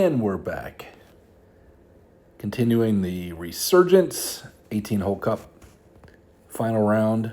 And we're back. Continuing the Resurgence 18-hole cup final round.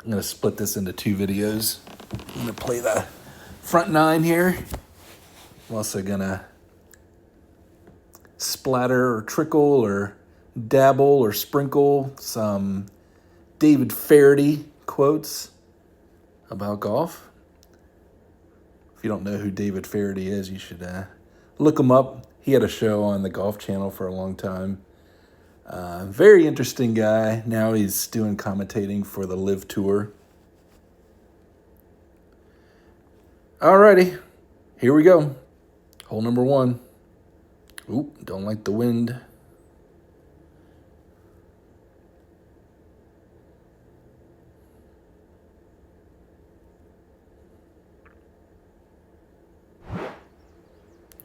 I'm going to split this into two videos. I'm going to play the front nine here. I'm also going to splatter or trickle or dabble or sprinkle some David Feherty quotes about golf. If you don't know who David Feherty is, you should look him up. He had a show on the Golf Channel for a long time. Very interesting guy. Now he's doing commentating for the Live Tour. Alrighty, here we go. Hole number one. Oop, don't like the wind.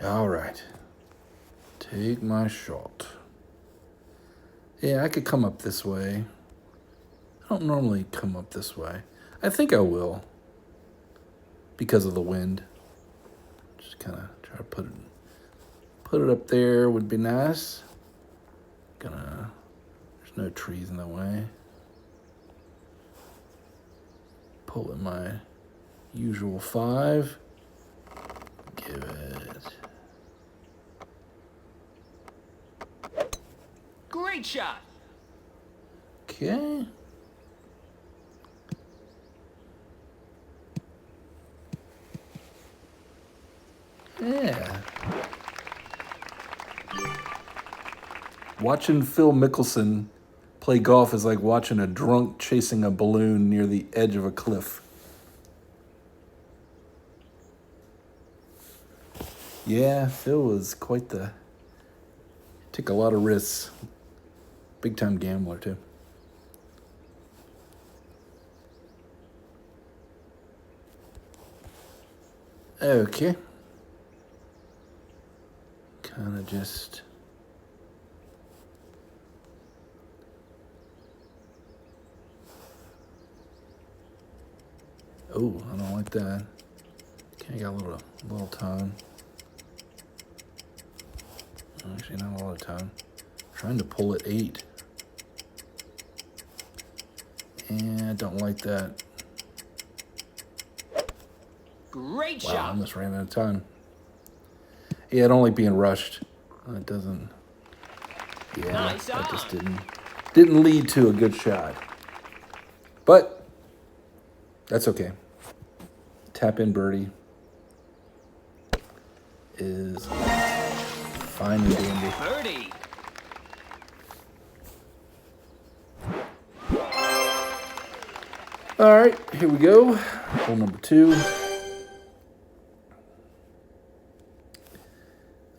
All right, take my shot. Yeah, I could come up this way. I don't normally come up this way. I think I will because of the wind. Just kind of try to put it up there would be nice. There's no trees in the way. Pull in my usual 5. Give it. Great shot. Okay. Yeah. Watching Phil Mickelson play golf is like watching a drunk chasing a balloon near the edge of a cliff. Yeah, Phil was quite the... Took a lot of risks. Big time gambler, too. Okay. Kind of just... Oh, I don't like that. Okay, got a little time. Actually, not a lot of time. Trying to pull at 8. And I don't like that. Great Wow, I shot. almost ran out of time. Yeah, I don't like being rushed. It doesn't. Yeah, Nice that just on. didn't lead to a good shot. But that's okay. Tap in birdie is fine and dandy. Birdie. All right, here we go. Hole number 2.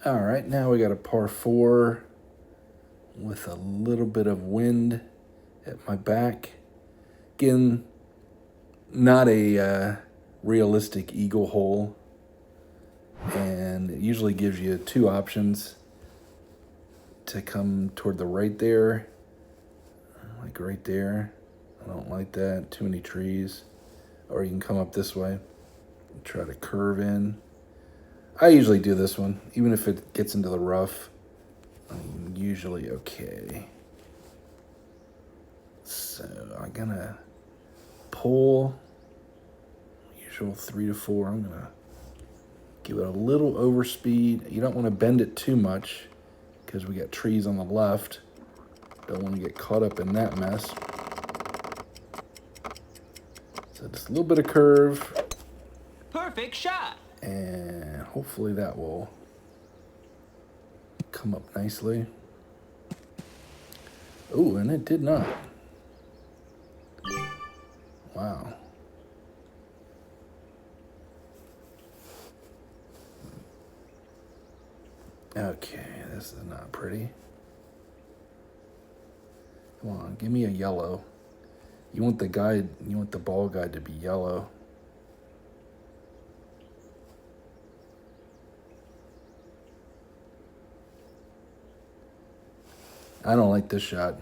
All right, now we got a par 4 with a little bit of wind at my back. Again, not a realistic eagle hole. And it usually gives you 2 options to come toward the right there. Like right there. I don't like that. Too many trees. Or you can come up this way and try to curve in. I usually do this one. Even if it gets into the rough, I'm usually okay. So I'm going to pull. Usual 3 to 4. I'm going to give it a little overspeed. You don't want to bend it too much because we got trees on the left. Don't want to get caught up in that mess. So just a little bit of curve. Perfect shot. And hopefully that will come up nicely. Oh, and it did not. Wow. Okay, this is not pretty. Come on, give me a yellow. You want the ball guide to be yellow. I don't like this shot.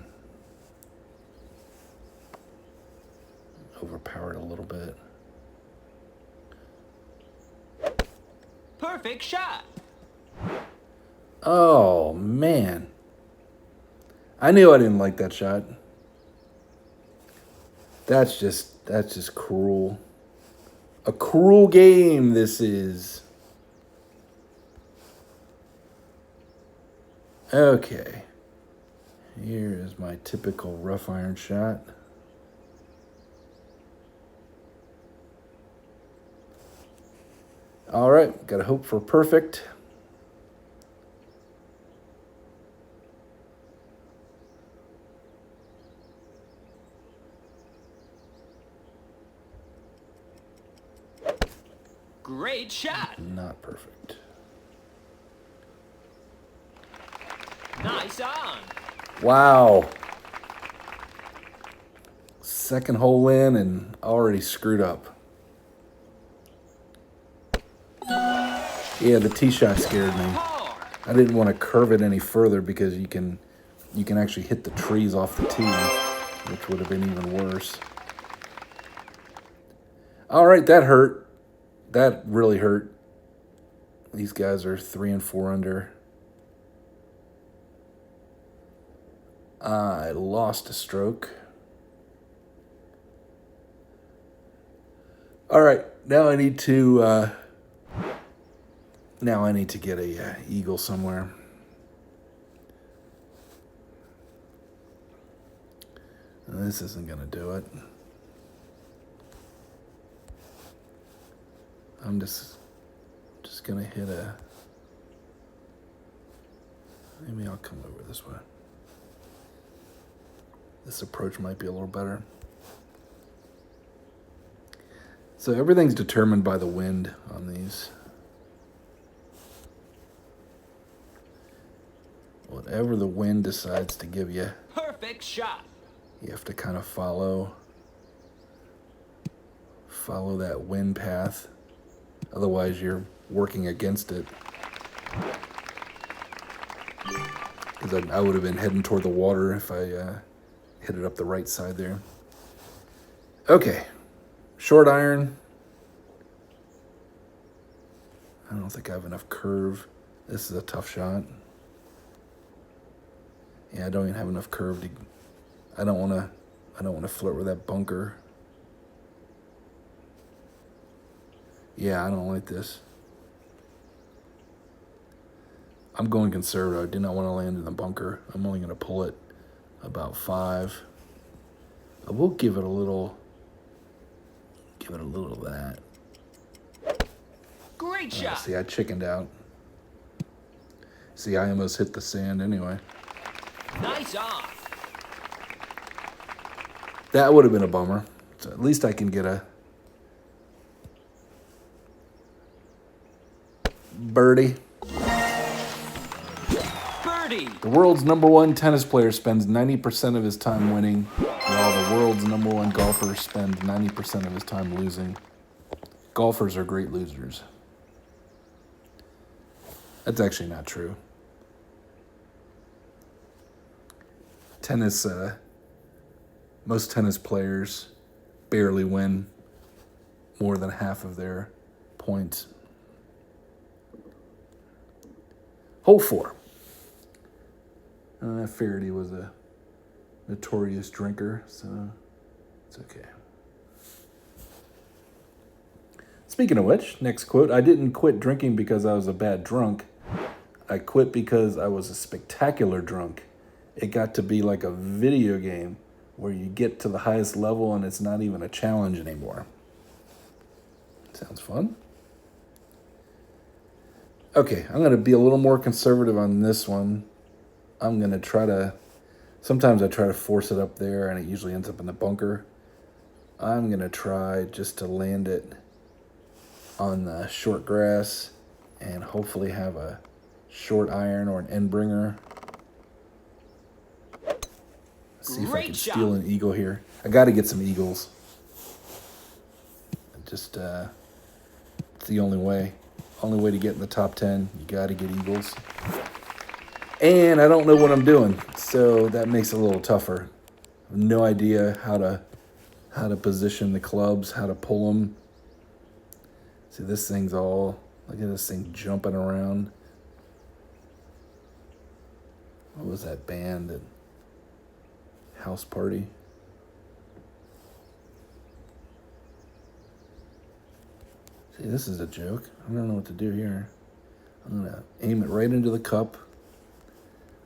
Overpowered a little bit. Perfect shot. Oh, man. I knew I didn't like that shot. That's just cruel. A cruel game this is. Okay. Here is my typical rough iron shot. All right, gotta hope for perfect. Great shot. Not perfect. Nice on. Wow. Second hole in and already screwed up. Yeah, the tee shot scared me. Par. I didn't want to curve it any further because you can actually hit the trees off the tee, which would have been even worse. All right, that hurt. That really hurt. These guys are 3 and 4 under. I lost a stroke. All right, now I need to get a eagle somewhere. This isn't gonna do it. I'm just gonna hit a. Maybe I'll come over this way. This approach might be a little better. So everything's determined by the wind on these. Whatever the wind decides to give you, Perfect shot. you have to kind of follow that wind path. Otherwise, you're working against it. Because I would have been heading toward the water if I hit it up the right side there. Okay, short iron. I don't think I have enough curve. This is a tough shot. Yeah, I don't even have enough curve to. I don't want to flirt with that bunker. Yeah, I don't like this. I'm going conservative. I do not want to land in the bunker. I'm only going to pull it about 5. I will give it a little of that. Great shot. See, I chickened out. See, I almost hit the sand anyway. Nice on. That would have been a bummer. So at least I can get a birdie. Birdie. The world's #1 tennis player spends 90% of his time winning, while the world's #1 golfer spends 90% of his time losing. Golfers are great losers. That's actually not true. Tennis, most tennis players barely win more than half of their points. Hole 4. Feherty was a notorious drinker, so it's okay. Speaking of which, next quote, I didn't quit drinking because I was a bad drunk. I quit because I was a spectacular drunk. It got to be like a video game where you get to the highest level and it's not even a challenge anymore. Sounds fun. Okay, I'm going to be a little more conservative on this one. I'm going to try to, sometimes I try to force it up there and it usually ends up in the bunker. I'm going to try just to land it on the short grass and hopefully have a short iron or an end bringer. See if I can steal an eagle here. I got to get some eagles. Just, it's the only way. Only way to get in the top 10. You got to get eagles. And I don't know what I'm doing, so that makes it a little tougher. I have no idea how to position the clubs, how to pull them. See, this thing's all, look at this thing jumping around. What was that band? That House Party? See, this is a joke. I don't know what to do here. I'm going to aim it right into the cup.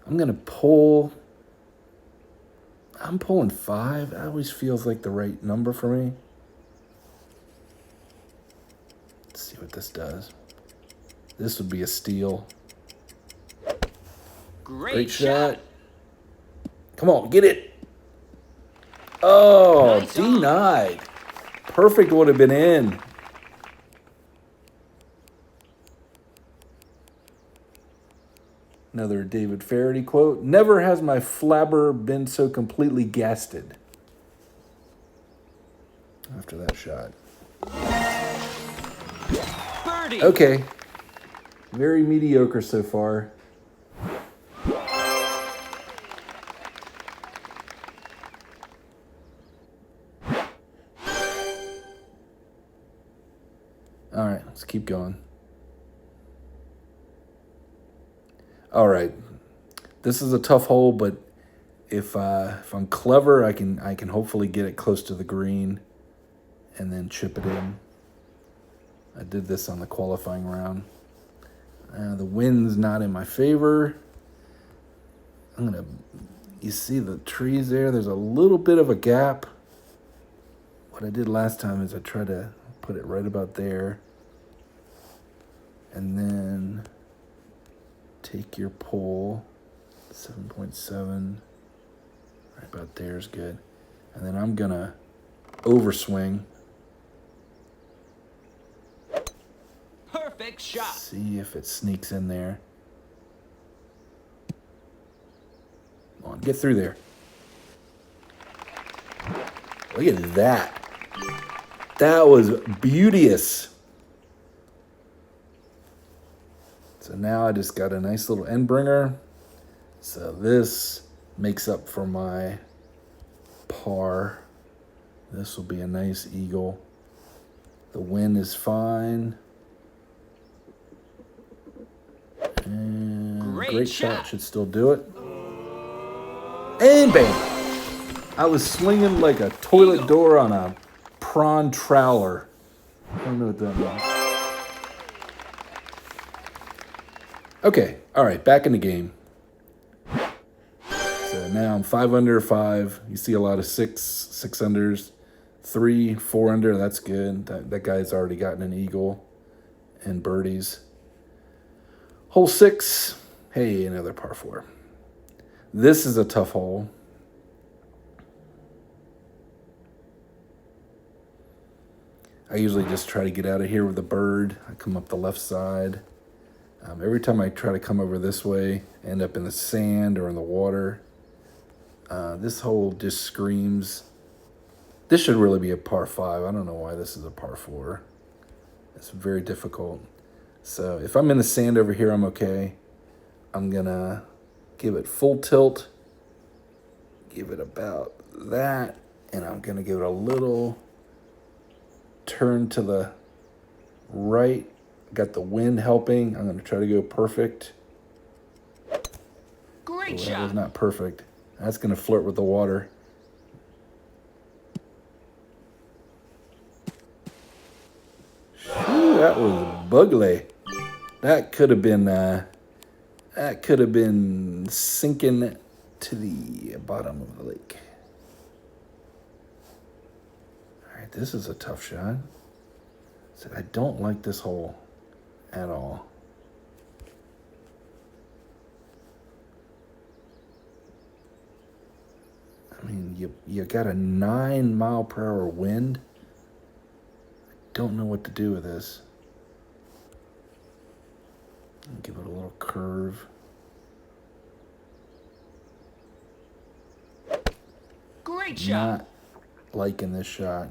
I'm going to pull. I'm pulling 5. That always feels like the right number for me. Let's see what this does. This would be a steal. Great shot. Come on, get it. Oh, Nice denied. Perfect would have been in. Another David Feherty quote. Never has my flabber been so completely gasted. After that shot. Birdie. Okay. Very mediocre so far. All right, let's keep going. All right, this is a tough hole, but if I'm clever, I can hopefully get it close to the green, and then chip it in. I did this on the qualifying round. The wind's not in my favor. You see the trees there? There's a little bit of a gap. What I did last time is I tried to put it right about there, and then take your pull, 7.7, right about there is good. And then I'm gonna overswing. Perfect shot. See if it sneaks in there. Come on, get through there. Look at that. That was beauteous. So now I just got a nice little end bringer. So this makes up for my par. This will be a nice eagle. The wind is fine. And great shot. Should still do it. And bam! I was swinging like a toilet door on a prawn trawler. I don't know what that means. Okay, all right, back in the game. So now I'm 5 under, 5. You see a lot of 6 unders, 3, 4 under. That's good. That guy's already gotten an eagle and birdies. Hole 6. Hey, another par 4. This is a tough hole. I usually just try to get out of here with a bird. I come up the left side. Every time I try to come over this way, I end up in the sand or in the water. This hole just screams. This should really be a par 5. I don't know why this is a par 4. It's very difficult. So if I'm in the sand over here, I'm okay. I'm going to give it full tilt. Give it about that. And I'm going to give it a little turn to the right. Got the wind helping. I'm going to try to go perfect. Great shot. That was not perfect. That's going to flirt with the water. Whew, that was bugly. That could have been sinking to the bottom of the lake. All right, this is a tough shot. So I don't like this hole at all. I mean, you got a 9-mile-per-hour wind. I don't know what to do with this. Give it a little curve. Great shot. Not liking this shot.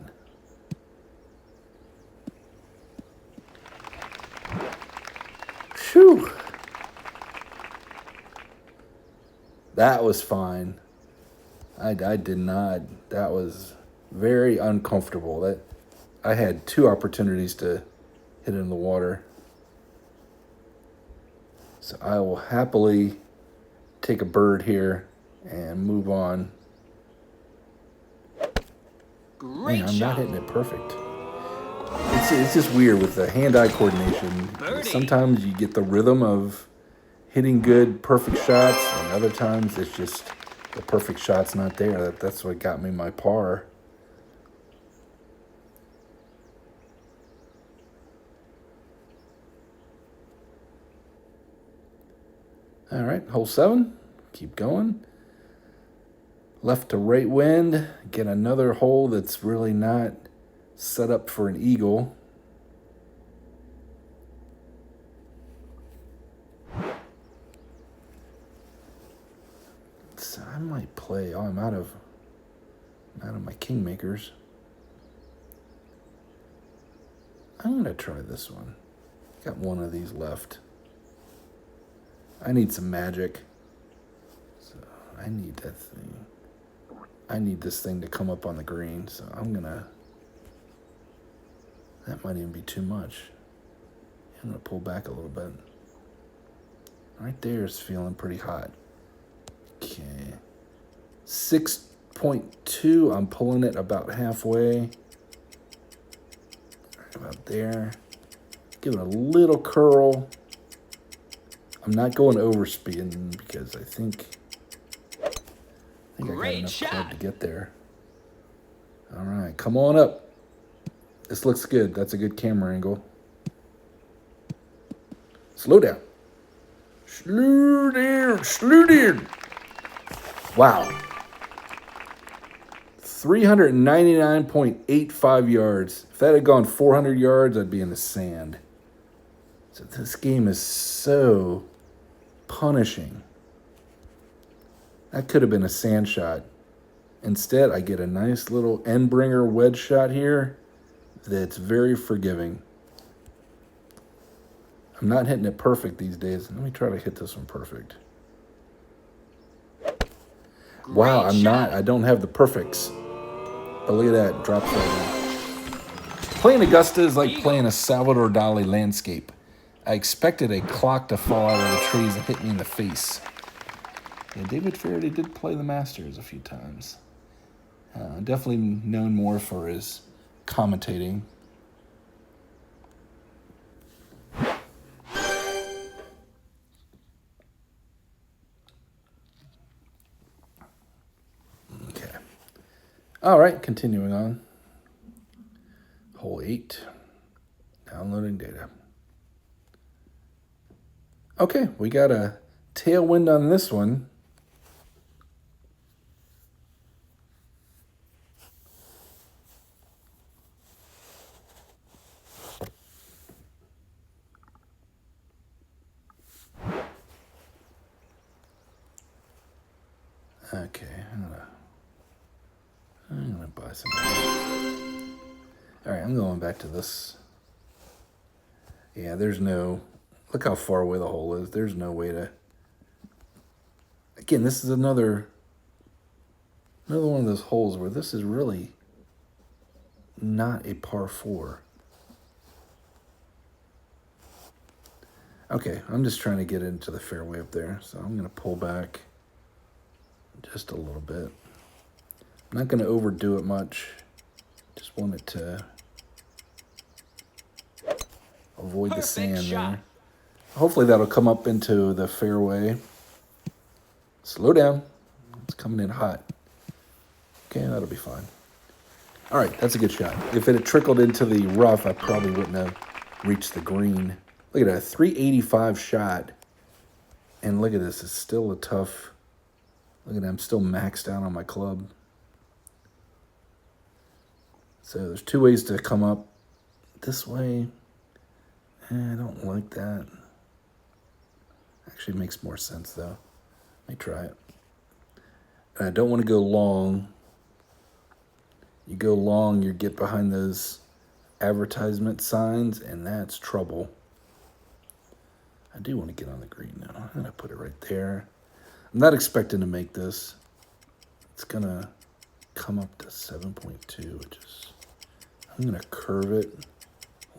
Phew. That was fine. I did not. That was very uncomfortable. That I had 2 opportunities to hit it in the water. So I will happily take a bird here and move on. Great Man, I'm shot. not hitting it perfect. It's just weird with the hand-eye coordination. Birdie. Sometimes you get the rhythm of hitting good, perfect shots, and other times it's just the perfect shot's not there. That's what got me my par. All right, hole 7. Keep going. Left to right wind. Get another hole that's really not set up for an eagle. So I might play. Oh, I'm out of my kingmakers. I'm gonna try this one. Got one of these left. I need some magic. So I need that thing. I need this thing to come up on the green. So I'm gonna. That might even be too much. I'm gonna pull back a little bit. Right there is feeling pretty hot. Okay. 6.2. I'm pulling it about halfway. About there. Give it a little curl. I'm not going overspin because I think I got enough club to get there. All right, come on up. This looks good. That's a good camera angle. Slow down. Slow down. Slow down. Wow. 399.85 yards. If that had gone 400 yards, I'd be in the sand. So this game is so punishing. That could have been a sand shot. Instead, I get a nice little end bringer wedge shot here that's very forgiving. I'm not hitting it perfect these days. Let me try to hit this one perfect. Wow, I'm not. I don't have the perfects. But look at that. Drop right. Playing Augusta is like playing a Salvador Dali landscape. I expected a clock to fall out of the trees and hit me in the face. Yeah, David Feherty did play the Masters a few times. Definitely known more for his commentating. Okay. All right, continuing on. Hole 8. Downloading data. Okay, we got a tailwind on this one. Okay, I'm gonna buy some. All right, I'm going back to this. Yeah, there's no. Look how far away the hole is. There's no way to. Again, this is another one of those holes where this is really not a par 4. Okay, I'm just trying to get into the fairway up there, so I'm gonna pull back just a little bit. I'm not gonna overdo it much. Just want it to avoid the sand there. Hopefully that'll come up into the fairway. Slow down. It's coming in hot. Okay, that'll be fine. All right, that's a good shot. If it had trickled into the rough, I probably wouldn't have reached the green. Look at that, 385 shot. And look at this, it's still a tough. Look at that, I'm still maxed out on my club. So there's 2 ways to come up. This way, I don't like that. Actually makes more sense though. Let me try it. And I don't want to go long. You go long, you get behind those advertisement signs, and that's trouble. I do want to get on the green now. I'm going to put it right there. I'm not expecting to make this. It's going to come up to 7.2, which is, I'm going to curve it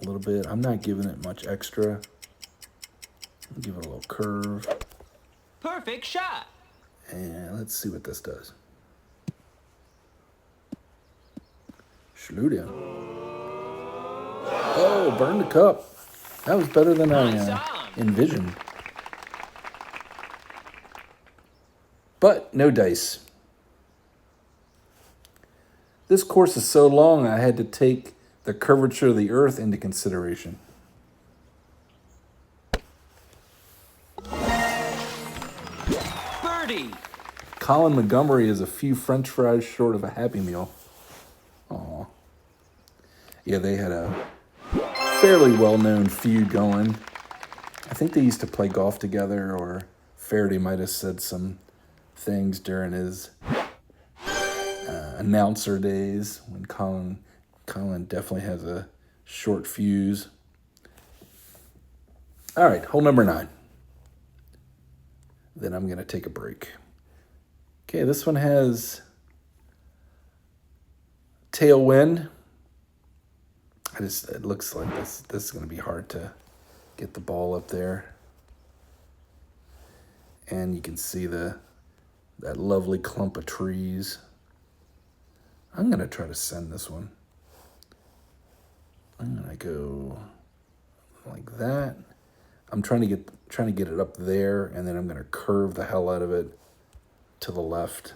a little bit. I'm not giving it much extra. I'll give it a little curve. Perfect shot. And let's see what this does. Schludia. Oh, burned the cup. That was better than Nice I on. envisioned. But no dice. This course is so long, I had to take the curvature of the earth into consideration. Birdie. Colin Montgomery is a few French fries short of a Happy Meal. Aw. Yeah, they had a fairly well-known feud going. I think they used to play golf together, or Feherty might have said some things during his announcer days when Colin definitely has a short fuse. All right, hole number 9. Then I'm going to take a break. Okay, this one has tailwind. It looks like this is going to be hard to get the ball up there. And you can see that lovely clump of trees. I'm going to try to send this one. I'm going to go like that. I'm trying to get it up there, and then I'm going to curve the hell out of it to the left.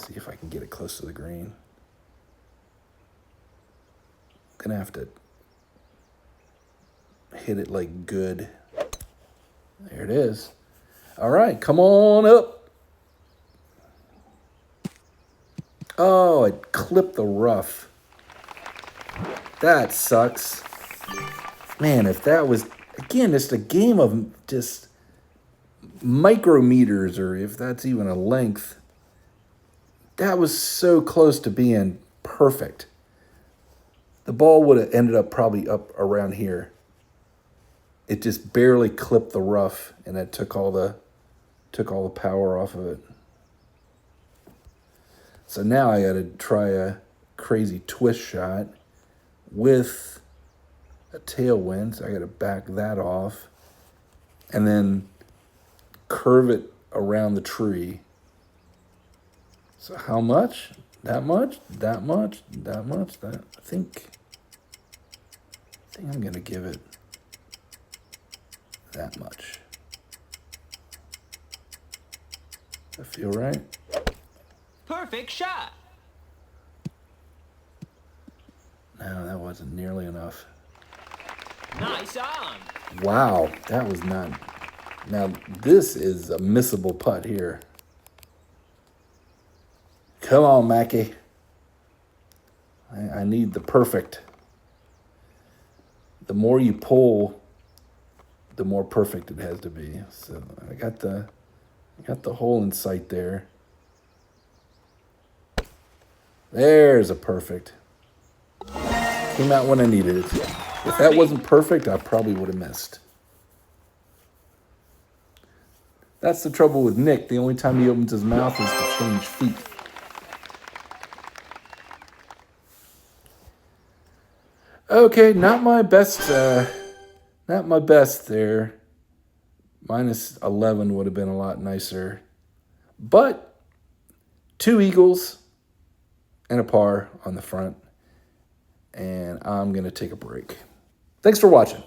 See if I can get it close to the green. I'm going to have to hit it like good. There it is. All right, come on up. Oh, it clipped the rough. That sucks. Man, if that was, again, just a game of just micrometers, or if that's even a length, that was so close to being perfect. The ball would have ended up probably up around here. It just barely clipped the rough, and it took all the power off of it. So now I got to try a crazy twist shot with a tailwind. So I got to back that off and then curve it around the tree. So how much? That much? That much? That much? That I think I'm gonna give it that much. Does that feel right? Perfect shot. No, that wasn't nearly enough. Nice on. Wow, that was not. Now, this is a missable putt here. Come on, Mackie. I need the perfect. The more you pull, the more perfect it has to be. So I got the hole in sight there. There's a perfect. Came out when I needed it. If that wasn't perfect, I probably would have missed. That's the trouble with Nick. The only time he opens his mouth is to change feet. Okay, not my best there. Minus 11 would have been a lot nicer. But 2 eagles and a par on the front. And I'm going to take a break. Thanks for watching.